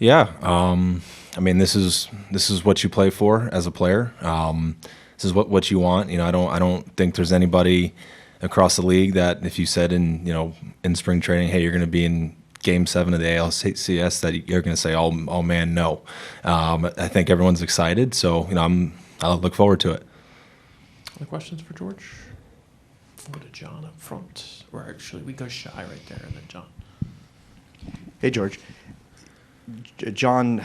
Yeah. I mean, this is what you play for as a player. This is what you want. I don't think there's anybody across the league that if you said in spring training, hey, you're going to be in Game 7 of the ALCS, that you're going to say, oh man, no. I think everyone's excited, so I'll look forward to it. Other questions for George? We'll go to John up front, or actually we go Shy right there, and then John. Hey, George. John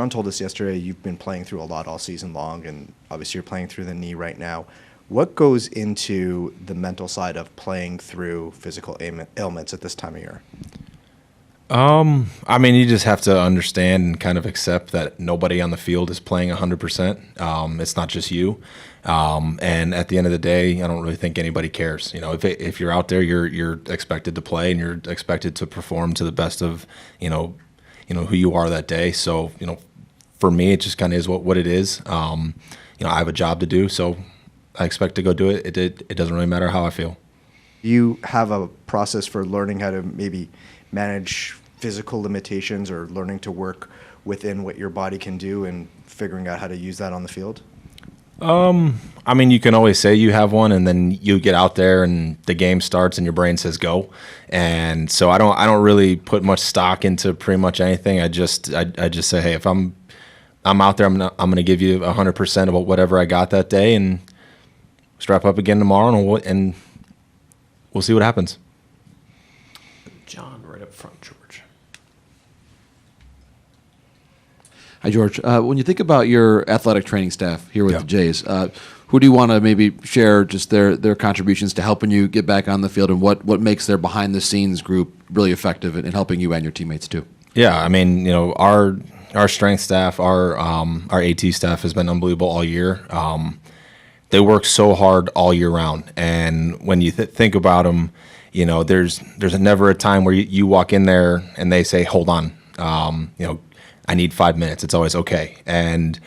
told us yesterday you've been playing through a lot all season long, and obviously you're playing through the knee right now. What goes into the mental side of playing through physical ailments at this time of year? I mean, you just have to understand and kind of accept that nobody on the field is playing 100%. It's not just you. And at the end of the day, I don't really think anybody cares. If you're out there, you're expected to play and you're expected to perform to the best of, who you are that day. So, for me, it just kind of is what it is. I have a job to do, so I expect to go do it. It doesn't really matter how I feel. Do you have a process for learning how to maybe manage physical limitations or learning to work within what your body can do and figuring out how to use that on the field? I mean, you can always say you have one, and then you get out there and the game starts and your brain says go. And so I don't really put much stock into pretty much anything. I just say, hey, if I'm out there, I'm going to give you 100% of whatever I got that day, and strap up again tomorrow, and we'll see what happens. John, right up front, George. Hi, George. When you think about your athletic training staff here with Yeah. the Jays, who do you want to maybe share just their contributions to helping you get back on the field, and what makes their behind-the-scenes group really effective in helping you and your teammates too? Yeah, I mean, our strength staff, our AT staff has been unbelievable all year. They work so hard all year round, and when you think about them, there's never a time where you walk in there and they say, hold on, I need 5 minutes. It's always okay. And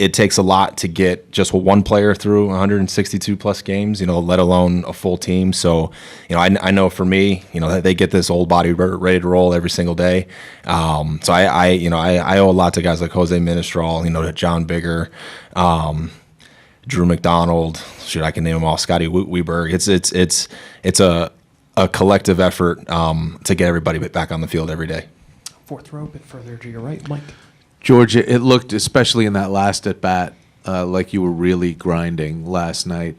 it takes a lot to get just one player through 162 plus games, let alone a full team. So, I know for me, they get this old body ready to roll every single day. So I owe a lot to guys like Jose Ministral, to John Bigger, Drew McDonald. I can name them all. Scotty Weberg. It's a collective effort to get everybody back on the field every day. Fourth row, a bit further to your right, Mike. George, it looked, especially in that last at bat, like you were really grinding last night.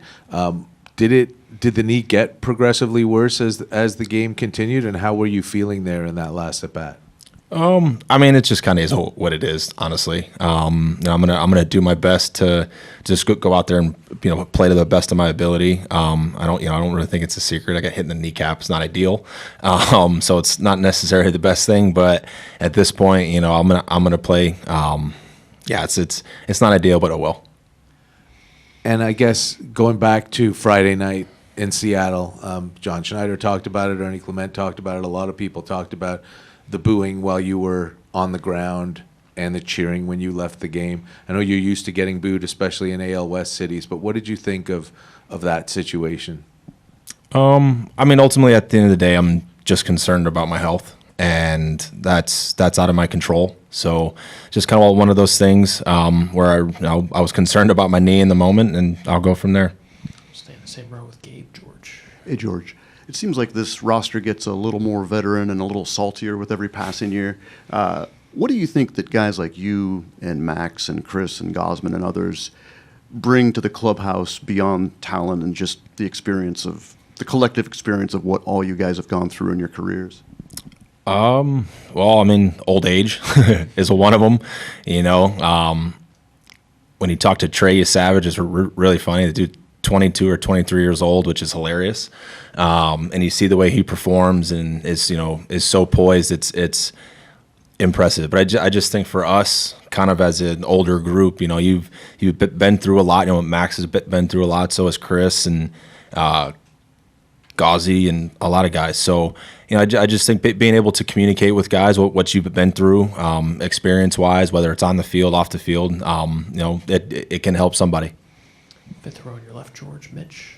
Did the knee get progressively worse as the game continued, and how were you feeling there in that last at bat? I mean, it just kind of is what it is, honestly. I'm gonna do my best to just go out there and play to the best of my ability. I don't really think it's a secret. I got hit in the kneecap. It's not ideal, so it's not necessarily the best thing. But at this point, I'm gonna play. It's not ideal, but it will. And I guess going back to Friday night in Seattle, John Schneider talked about it. Ernie Clement talked about it. A lot of people talked about the booing while you were on the ground and the cheering when you left the game. I know you're used to getting booed, especially in AL West cities, but what did you think of that situation? I mean, ultimately, at the end of the day, I'm just concerned about my health, and that's out of my control. So just kind of one of those things where I was concerned about my knee in the moment, and I'll go from there. Stay in the same row with Gabe, George. Hey, George. It seems like this roster gets a little more veteran and a little saltier with every passing year. What do you think that guys like you and Max and Chris and Gosman and others bring to the clubhouse beyond talent and just the collective experience of what all you guys have gone through in your careers? Well, I mean, old age is one of them. When you talk to Trey Savage, it's really funny. The dude 22 or 23 years old, which is hilarious. And you see the way he performs and is so poised. It's impressive. But I just think for us, kind of as an older group, you've been through a lot. Max has been through a lot. So has Chris and Gauzy and a lot of guys. So I just think being able to communicate with guys what you've been through, experience wise, whether it's on the field, off the field, it can help somebody. Fifth row on your left, George. Mitch.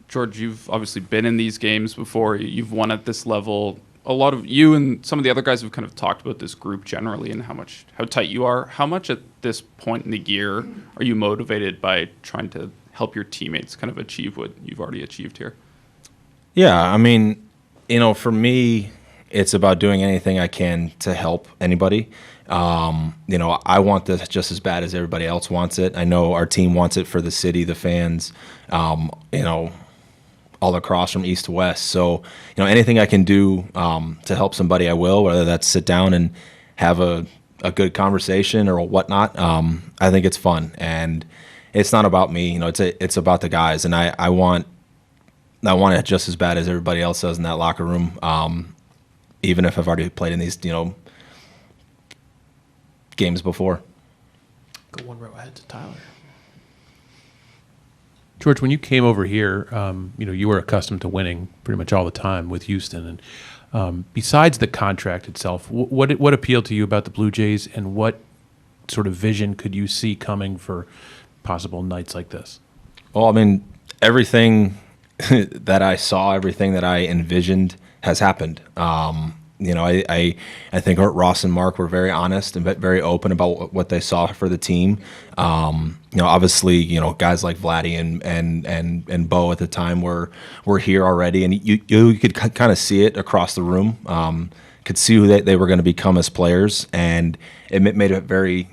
George, you've obviously been in these games before. You've won at this level a lot of you and some of the other guys have kind of talked about this group generally and how tight you are. How much at this point in the year are you motivated by trying to help your teammates kind of achieve what you've already achieved here? Yeah, I mean, for me, it's about doing anything I can to help anybody. I want this just as bad as everybody else wants it. I know our team wants it for the city, the fans, all across from east to west. So, anything I can do to help somebody, I will, whether that's sit down and have a good conversation or whatnot. I think it's fun, and it's not about me. It's about the guys, and I want it just as bad as everybody else does in that locker room. Even if I've already played in these, games before. Go one row ahead to Tyler. George, when you came over here, you were accustomed to winning pretty much all the time with Houston. And besides the contract itself, what appealed to you about the Blue Jays, and what sort of vision could you see coming for possible nights like this? Well, I mean, everything that I saw, everything that I envisioned has happened. I think Ross and Mark were very honest and very open about what they saw for the team. Obviously, guys like Vladdy and Bo at the time were here already, and you could kind of see it across the room. Could see who they were going to become as players, and it made it very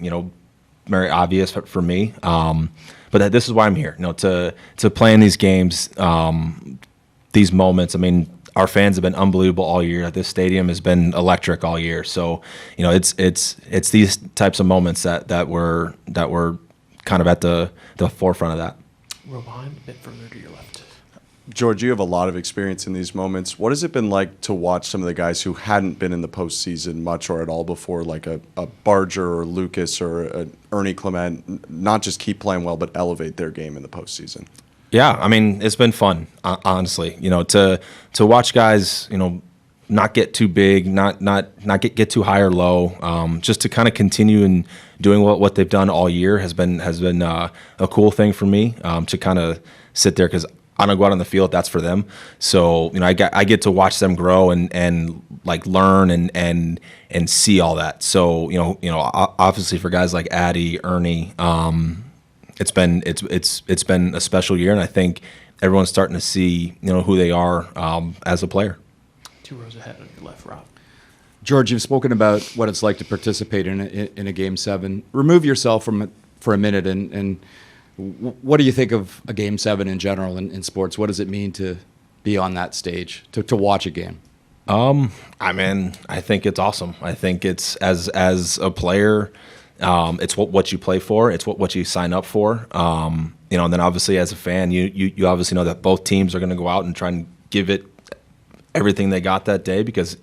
very obvious for me. But this is why I'm here. To play in these games, these moments. I mean, our fans have been unbelievable all year. This stadium has been electric all year. So, it's these types of moments that were kind of at the forefront of that. Row behind, a bit further to your left. George, you have a lot of experience in these moments. What has it been like to watch some of the guys who hadn't been in the postseason much or at all before, like a Barger or Lucas or an Ernie Clement, not just keep playing well, but elevate their game in the postseason? Yeah, I mean, it's been fun, honestly. To watch guys, not get too big, not get too high or low. Just to kind of continue and doing what they've done all year has been a cool thing for me. To kind of sit there, because I don't go out on the field. That's for them. So I get to watch them grow and like learn and see all that. So obviously for guys like Addy, Ernie. It's been a special year, and I think everyone's starting to see who they are as a player. 2 rows ahead on your left, Rob. George, you've spoken about what it's like to participate in a Game 7. Remove yourself from it for a minute, and what do you think of a Game 7 in general in sports? What does it mean to be on that stage, to watch a game? I mean, I think it's awesome. I think it's as a player. It's what you play for. It's what you sign up for. And then obviously as a fan, you obviously know that both teams are going to go out and try and give it everything they got that day, because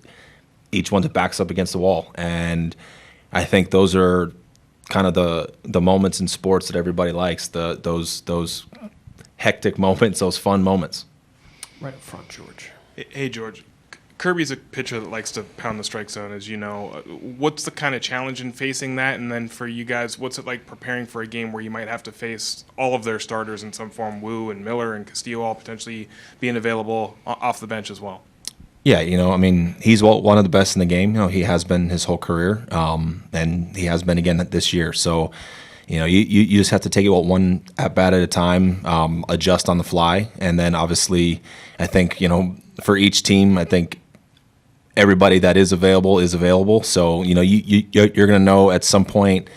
each one's backs up against the wall. And I think those are kind of the moments in sports that everybody likes. Those hectic moments, those fun moments. Right up front, George. Hey, George. Kirby's a pitcher that likes to pound the strike zone, as you know. What's the kind of challenge in facing that? And then for you guys, what's it like preparing for a game where you might have to face all of their starters in some form, Wu and Miller and Castillo all potentially being available off the bench as well? Yeah, I mean, he's one of the best in the game. He has been his whole career, and he has been again this year. So, you just have to take it one at bat at a time, adjust on the fly, and then obviously, I think for each team, I think everybody that is available. So you're going to know at some point,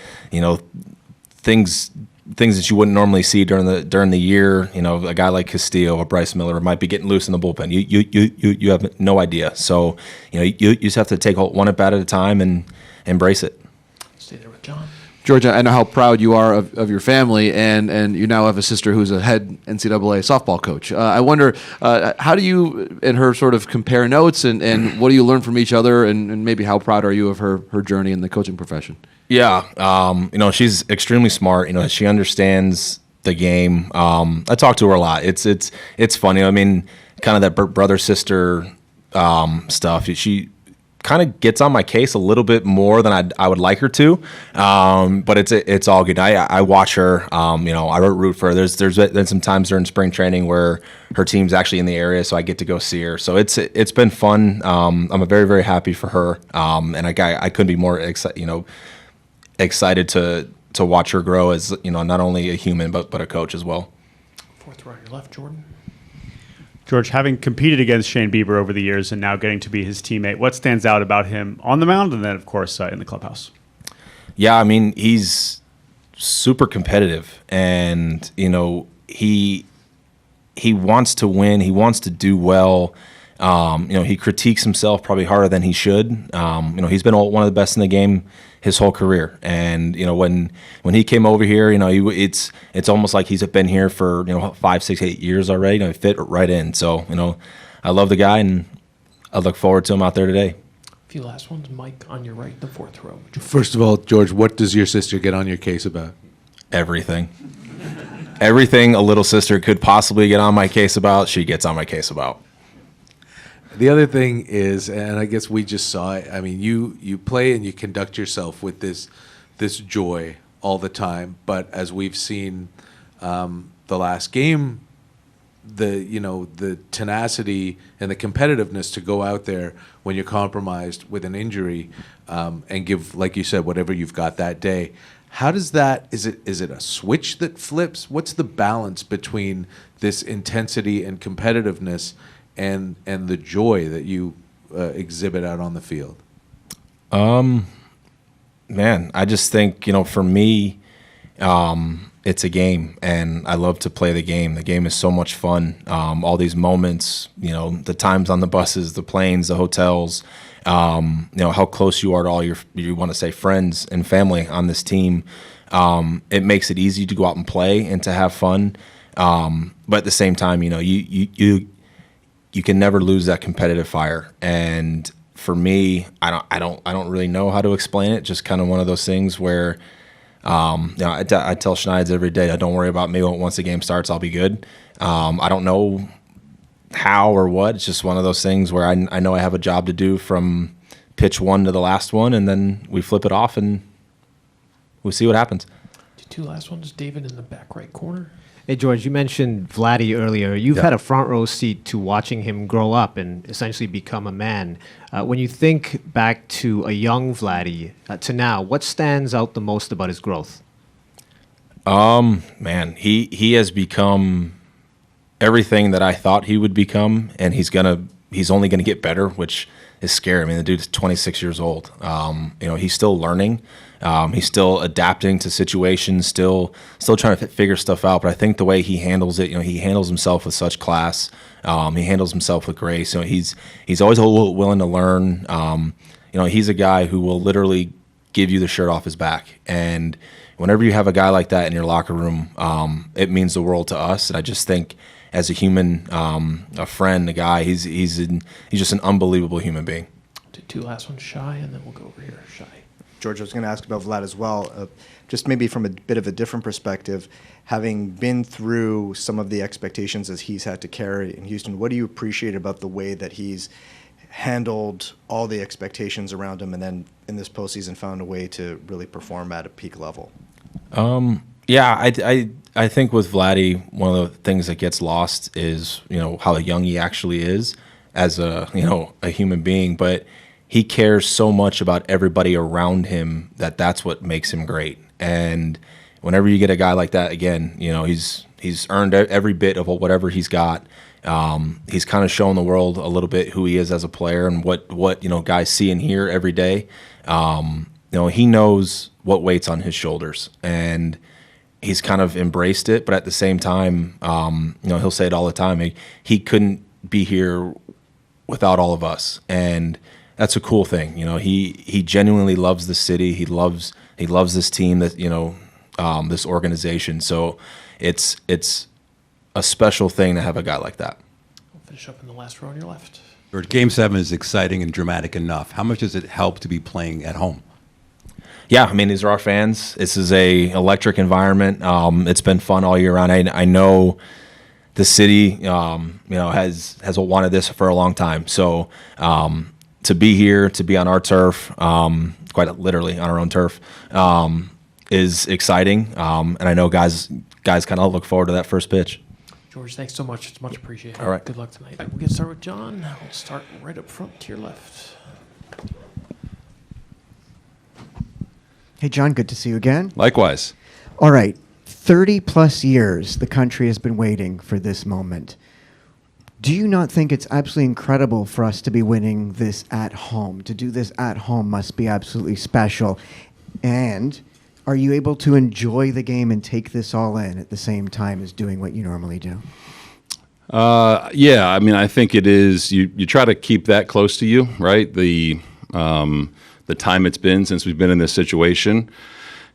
things that you wouldn't normally see during the year. A guy like Castillo or Bryce Miller might be getting loose in the bullpen. You have no idea. So you just have to take one at bat at a time and embrace it. Stay there with John. George, I know how proud you are of your family, and you now have a sister who's a head NCAA softball coach. I wonder, how do you and her sort of compare notes, and what do you learn from each other, and maybe how proud are you of her journey in the coaching profession? Yeah, she's extremely smart. She understands the game. I talk to her a lot. It's funny. I mean, kind of that brother sister stuff. She kind of gets on my case a little bit more than I would like her to, but it's all good. I watch her. I root for her. There's been some times during spring training where her team's actually in the area, so I get to go see her. So it's been fun. I'm very, very happy for her, and I couldn't be more excited to watch her grow as not only a human but a coach as well. Fourth row on your left, Jordan. George, having competed against Shane Bieber over the years and now getting to be his teammate, what stands out about him on the mound and then, of course, in the clubhouse? Yeah, I mean, he's super competitive, and he wants to win. He wants to do well. He critiques himself probably harder than he should. He's been one of the best in the game his whole career, and when he came over here, it's almost like he's been here for 5, 6, 8 years already. He fit right in. So I love the guy, and I look forward to him out there today. A few last ones. Mike on your right, the fourth row. First of all, George, what does your sister get on your case about? Everything. Everything a little sister could possibly get on my case about, she gets on my case about. The other thing is, and I guess we just saw it, I mean, you play and you conduct yourself with this joy all the time, but as we've seen the last game, the tenacity and the competitiveness to go out there when you're compromised with an injury and give, like you said, whatever you've got that day. How does that, is it a switch that flips? What's the balance between this intensity and competitiveness and the joy that you exhibit out on the field? Man, I just think, for me, it's a game, and I love to play the game. The game is so much fun. All these moments, the times on the buses, the planes, the hotels, how close you are to all you want to say friends and family on this team. It makes it easy to go out and play and to have fun. But at the same time, you can never lose that competitive fire. And for me, I don't really know how to explain it. Just kind of one of those things where, I tell Schneider every day, don't worry about me. Once the game starts, I'll be good. I don't know how or what. It's just one of those things where I know I have a job to do from pitch one to the last one, and then we flip it off and we see what happens. The two last ones, David in the back right corner. Hey, George, you mentioned Vladdy earlier. You've had a front row seat to watching him grow up and essentially become a man. When you think back to a young Vladdy to now, what stands out the most about his growth? Man, he has become everything that I thought he would become, and he's only gonna get better, which is scary. I mean, the dude's 26 years old. He's still learning. He's still adapting to situations, still trying to figure stuff out. But I think the way he handles it, he handles himself with such class. He handles himself with grace. He's always willing to learn. He's a guy who will literally give you the shirt off his back. And whenever you have a guy like that in your locker room, it means the world to us. And I just think, as a human, a friend, a guy, he's just an unbelievable human being. Two last ones, Shy, and then we'll go over here, Shy. George, I was going to ask about Vlad as well, just maybe from a bit of a different perspective. Having been through some of the expectations as he's had to carry in Houston, what do you appreciate about the way that he's handled all the expectations around him and then in this postseason found a way to really perform at a peak level? Yeah, I think with Vladdy, one of the things that gets lost is, how young he actually is as a human being, but he cares so much about everybody around him that's what makes him great. And whenever you get a guy like that, again, he's earned every bit of whatever he's got. He's kind of shown the world a little bit who he is as a player and what guys see and hear every day. He knows what weight's on his shoulders, and he's kind of embraced it. But at the same time, he'll say it all the time. He couldn't be here without all of us, and that's a cool thing. He genuinely loves the city. He loves this team, that this organization. So it's a special thing to have a guy like that. We'll finish up in the last row on your left. Game 7 is exciting and dramatic enough. How much does it help to be playing at home? Yeah, I mean, these are our fans. This is a electric environment. It's been fun all year round. I know the city, has wanted this for a long time. So, to be here, to be on our turf, quite literally on our own turf, is exciting. And I know guys kind of look forward to that first pitch. George, thanks so much. It's much appreciated. All right. Good luck tonight. We'll get started with John. We'll start right up front to your left. Hey, John, good to see you again. Likewise. All right, 30 plus years the country has been waiting for this moment. Do you not think it's absolutely incredible for us to be winning this at home? To do this at home must be absolutely special. And are you able to enjoy the game and take this all in at the same time as doing what you normally do? Yeah, I mean, I think it is. You try to keep that close to you, right? The time it's been since we've been in this situation.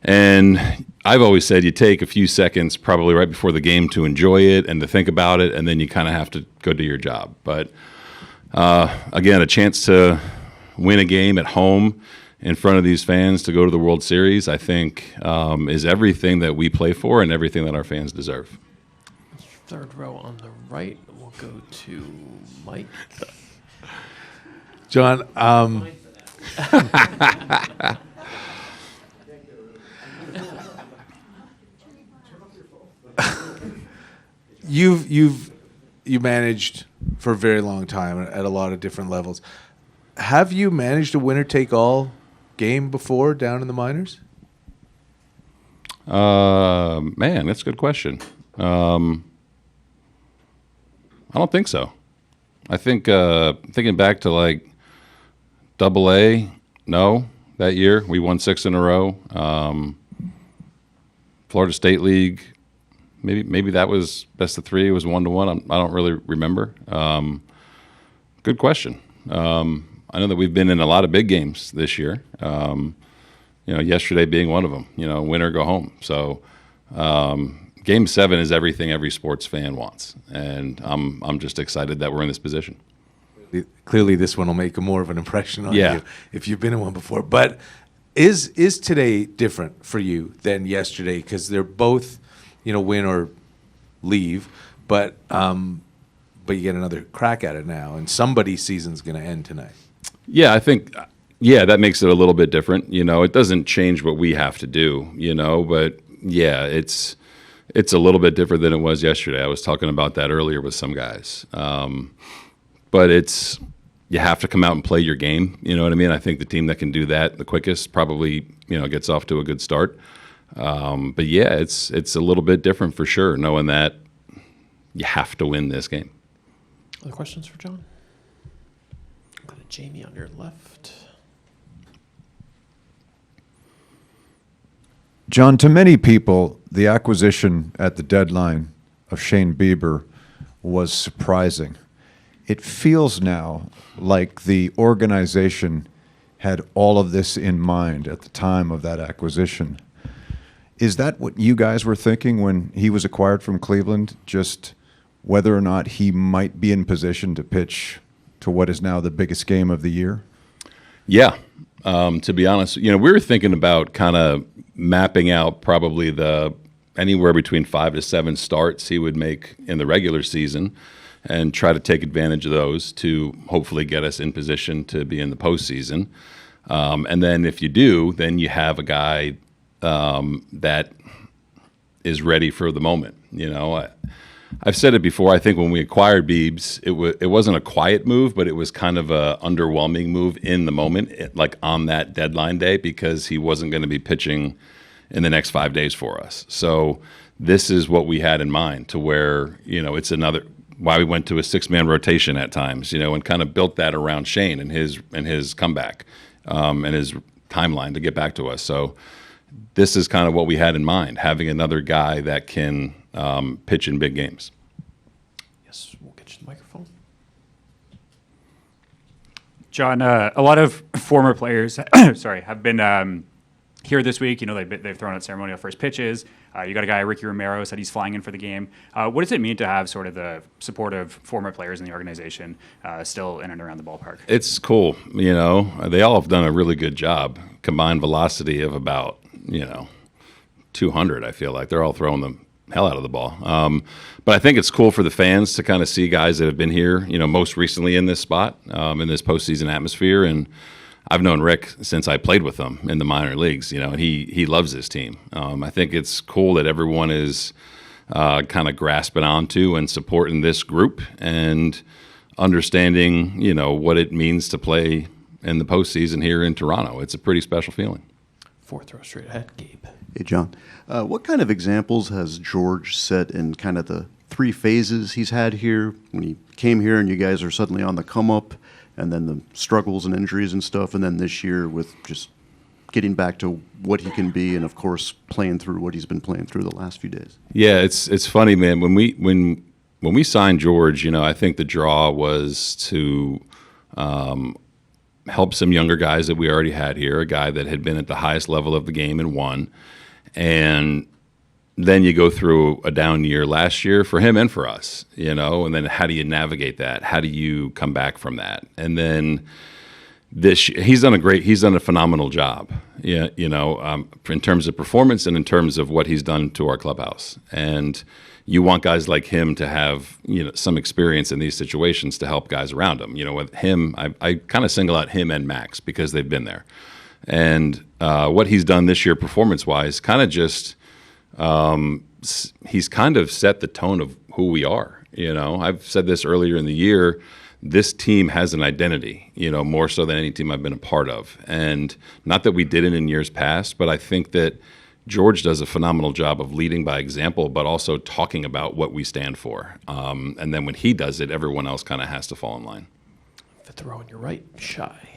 And I've always said you take a few seconds probably right before the game to enjoy it and to think about it, and then you kind of have to go do your job. But again, a chance to win a game at home in front of these fans to go to the World Series, I think is everything that we play for and everything that our fans deserve. Third row on the right, we'll go to Mike. John, you managed for a very long time at a lot of different levels. Have you managed a winner-take-all game before down in the minors? Man, that's a good question. I don't think so. I think thinking back to like AA, no, that year we won 6 in a row. Florida State League, maybe that was best of 3. It was 1-1. I don't really remember. Good question. I know that we've been in a lot of big games this year. Yesterday being one of them. Win or go home. So Game 7 is everything every sports fan wants, and I'm just excited that we're in this position. Clearly, this one will make more of an impression on Yeah. you if you've been in one before. But is today different for you than yesterday? Because they're both, win or leave, but you get another crack at it now, and somebody's season's going to end tonight. Yeah, I think, that makes it a little bit different. It doesn't change what we have to do, but yeah, it's a little bit different than it was yesterday. I was talking about that earlier with some guys. But you have to come out and play your game. You know what I mean? I think the team that can do that the quickest probably, gets off to a good start. But yeah, it's a little bit different for sure, knowing that you have to win this game. Other questions for John? Go to Jamie on your left. John, to many people, the acquisition at the deadline of Shane Bieber was surprising. It feels now like the organization had all of this in mind at the time of that acquisition. Is that what you guys were thinking when he was acquired from Cleveland? Just whether or not he might be in position to pitch to what is now the biggest game of the year? Yeah. To be honest, we were thinking about kind of mapping out probably anywhere between 5 to 7 starts he would make in the regular season and try to take advantage of those to hopefully get us in position to be in the postseason. And then if you do, then you have a guy that is ready for the moment. I've said it before. I think when we acquired Biebs, it wasn't a quiet move, but it was kind of a underwhelming move in the moment, like on that deadline day, because he wasn't going to be pitching in the next 5 days for us. So this is what we had in mind, to where it's another why we went to a 6-man rotation at times, and kind of built that around Shane and his comeback and his timeline to get back to us. So this is kind of what we had in mind, having another guy that can pitch in big games. Yes, we'll get you the microphone. John, a lot of former players, have been here this week. They've thrown out ceremonial first pitches. You got a guy, Ricky Romero, said he's flying in for the game. What does it mean to have sort of the support of former players in the organization still in and around the ballpark? It's cool. They all have done a really good job. Combined velocity of about, 200, I feel like. They're all throwing the hell out of the ball. But I think it's cool for the fans to kind of see guys that have been here, most recently in this spot, in this postseason atmosphere. And I've known Rick since I played with him in the minor leagues, and he loves his team. I think it's cool that everyone is kind of grasping onto and supporting this group and understanding, what it means to play in the postseason here in Toronto. It's a pretty special feeling. Fourth row straight ahead, Gabe. Hey, John. What kind of examples has George set in kind of the 3 phases he's had here when he came here and you guys are suddenly on the come up, and then the struggles and injuries and stuff, and then this year with just getting back to what he can be, and of course playing through what he's been playing through the last few days? Yeah, it's funny, man. When we signed George, I think the draw was to help some younger guys that we already had here, a guy that had been at the highest level of the game and won. And then you go through a down year last year for him and for us, and then how do you navigate that? How do you come back from that? And then he's done a phenomenal job, in terms of performance and in terms of what he's done to our clubhouse. And you want guys like him to have, some experience in these situations to help guys around him. With him, I kind of single out him and Max because they've been there. And what he's done this year performance-wise, kind of just, he's kind of set the tone of who we are. I've said this earlier in the year, this team has an identity, more so than any team I've been a part of. And not that we didn't in years past, but I think that George does a phenomenal job of leading by example, but also talking about what we stand for. And then when he does it, everyone else kind of has to fall in line. Fifth row on your right, Shy.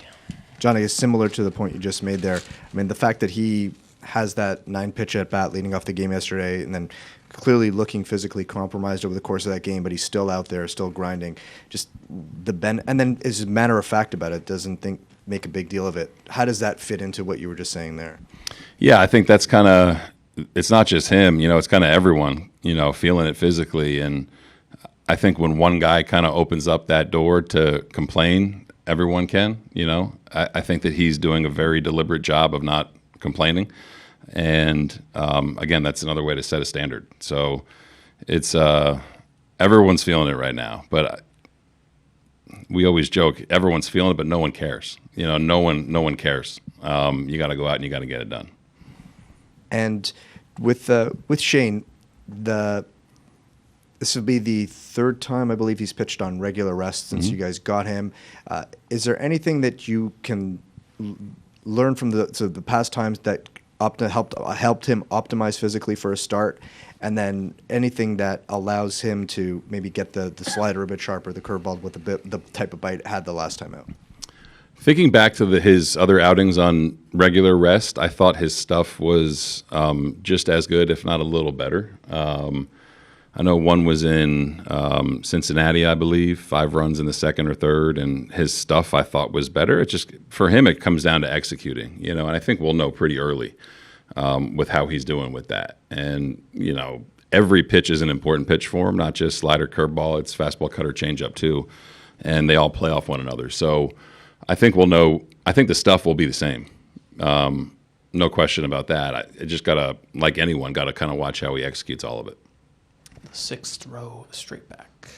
John, I guess similar to the point you just made there, the fact that he has that 9-pitch at bat leading off the game yesterday, and then clearly looking physically compromised over the course of that game, but he's still out there, still grinding. Just and then is matter of fact about it, doesn't make a big deal of it. How does that fit into what you were just saying there? Yeah, I think that's kind of, it's not just him, it's kind of everyone, feeling it physically. And I think when one guy kind of opens up that door to complain, everyone can, I think that he's doing a very deliberate job of not complaining. And again, that's another way to set a standard. So it's, everyone's feeling it right now, but we always joke, everyone's feeling it, but no one cares. No one cares. You got to go out and you got to get it done. And with Shane, this will be the 3rd time I believe he's pitched on regular rest since you guys got him. Is there anything that you can learn from the past times that helped him optimize physically for a start, and then anything that allows him to maybe get the slider a bit sharper, the curveball with the type of bite it had the last time out? Thinking back to his other outings on regular rest, I thought his stuff was just as good, if not a little better. I know one was in Cincinnati, I believe, 5 runs in the 2nd or 3rd, and his stuff I thought was better. It just, for him, it comes down to executing, and I think we'll know pretty early with how he's doing with that. And, every pitch is an important pitch for him, not just slider, curveball, it's fastball, cutter, changeup too, and they all play off one another. So I think we'll know. I think the stuff will be the same. No question about that. I just got to, like anyone, got to kind of watch how he executes all of it. The 6th row, straight back.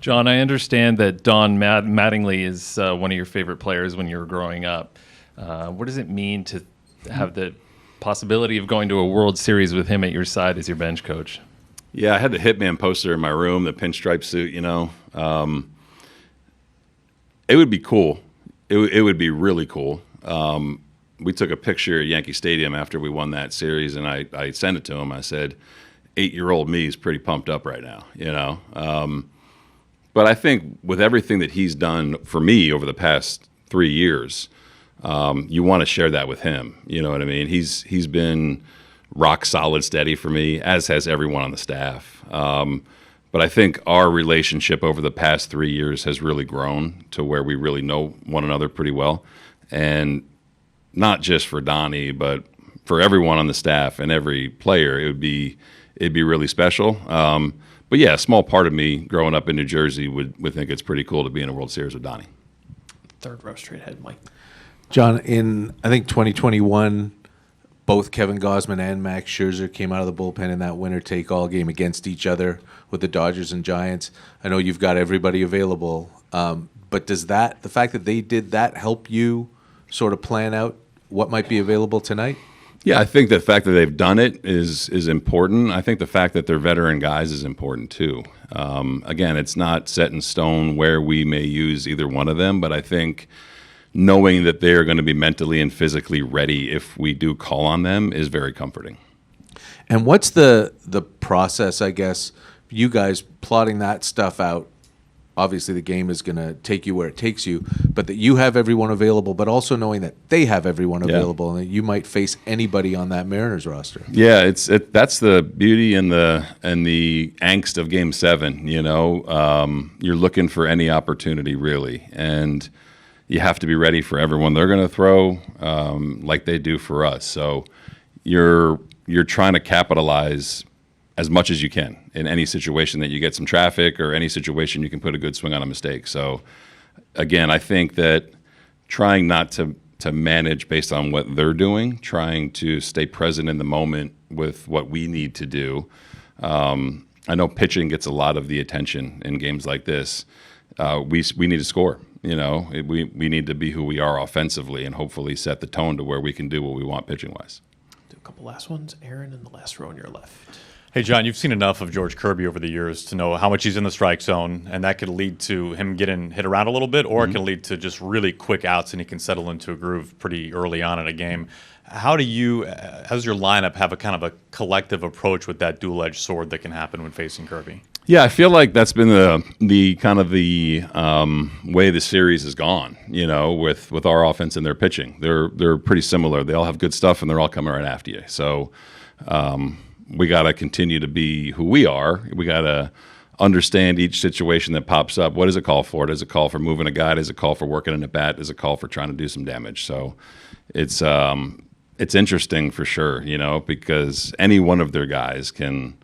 John, I understand that Don Mattingly is one of your favorite players when you were growing up. What does it mean to have the possibility of going to a World Series with him at your side as your bench coach? Yeah, I had the Hitman poster in my room, the pinstripe suit, It would be cool. It would be really cool. We took a picture at Yankee Stadium after we won that series, and I sent it to him. I said, 8-year-old me is pretty pumped up right now, But I think with everything that he's done for me over the past 3 years, you want to share that with him. You know what I mean? He's been rock solid steady for me, as has everyone on the staff. But I think our relationship over the past 3 years has really grown to where we really know one another pretty well. And not just for Donnie, but for everyone on the staff and every player, it'd be really special. But yeah, a small part of me growing up in New Jersey would think it's pretty cool to be in a World Series with Donnie. 3rd row straight ahead, Mike. John, in I think 2021, both Kevin Gausman and Max Scherzer came out of the bullpen in that winner-take-all game against each other with the Dodgers and Giants. I know you've got everybody available, but does the fact that they did that help you sort of plan out what might be available tonight? Yeah, I think the fact that they've done it is important. I think the fact that they're veteran guys is important too. Again, it's not set in stone where we may use either one of them, but I think knowing that they're going to be mentally and physically ready if we do call on them is very comforting. And what's the process, I guess, you guys plotting that stuff out? Obviously, the game is going to take you where it takes you, but that you have everyone available, but also knowing that they have everyone available and that you might face anybody on that Mariners roster. Yeah, that's the beauty and the angst of Game 7. You know, you're looking for any opportunity really, and you have to be ready for everyone they're going to throw, like they do for us. So you're trying to capitalize as much as you can in any situation that you get some traffic or any situation you can put a good swing on a mistake. So again, I think that trying not to manage based on what they're doing, trying to stay present in the moment with what we need to do. I know pitching gets a lot of the attention in games like this. We need to score. You know, we need to be who we are offensively and hopefully set the tone to where we can do what we want pitching-wise. Do a couple last ones. Aaron in the last row on your left. Hey, John, you've seen enough of George Kirby over the years to know how much he's in the strike zone, and that could lead to him getting hit around a little bit, or it can lead to just really quick outs, and he can settle into a groove pretty early on in a game. How does your lineup have a kind of a collective approach with that dual-edged sword that can happen when facing Kirby? Yeah, I feel like that's been the kind of the way the series has gone. You know, with our offense and their pitching, they're pretty similar. They all have good stuff, and they're all coming right after you. So we got to continue to be who we are. We got to understand each situation that pops up. What does it call for? Does it call for moving a guy? Does it call for working in a bat? Does it call for trying to do some damage? So it's interesting for sure. You know, because any one of their guys can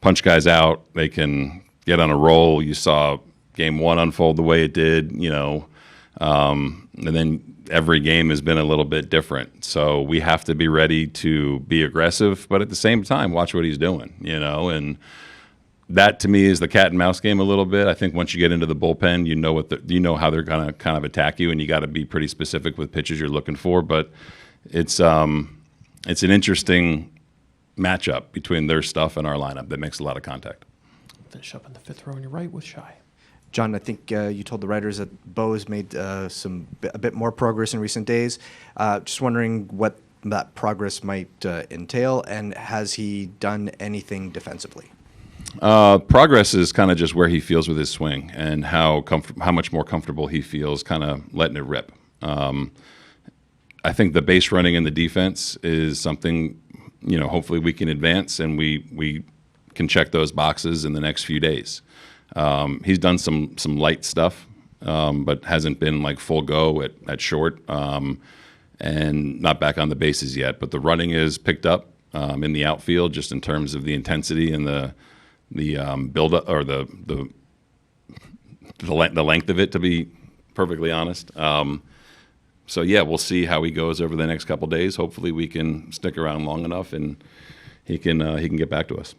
punch guys out. They can get on a roll. You saw Game 1 unfold the way it did, you know, and then every game has been a little bit different. So we have to be ready to be aggressive, but at the same time, watch what he's doing, you know, and that to me is the cat and mouse game a little bit. I think once you get into the bullpen, you know how they're going to kind of attack you, and you got to be pretty specific with pitches you're looking for. But it's an interesting matchup between their stuff and our lineup that makes a lot of contact. Finish up in the fifth row on your right with Shy. John, I think you told the writers that Bo has made a bit more progress in recent days. Just wondering what that progress might entail, and has he done anything defensively? Progress is kind of just where he feels with his swing and how much more comfortable he feels kind of letting it rip. I think the base running in the defense is something, you know, hopefully we can advance, and we can check those boxes in the next few days. He's done some light stuff, but hasn't been like full go at short, and not back on the bases yet. But the running is picked up in the outfield, just in terms of the intensity and the build up, or the length of it, to be perfectly honest. So yeah, we'll see how he goes over the next couple days. Hopefully we can stick around long enough and he can get back to us.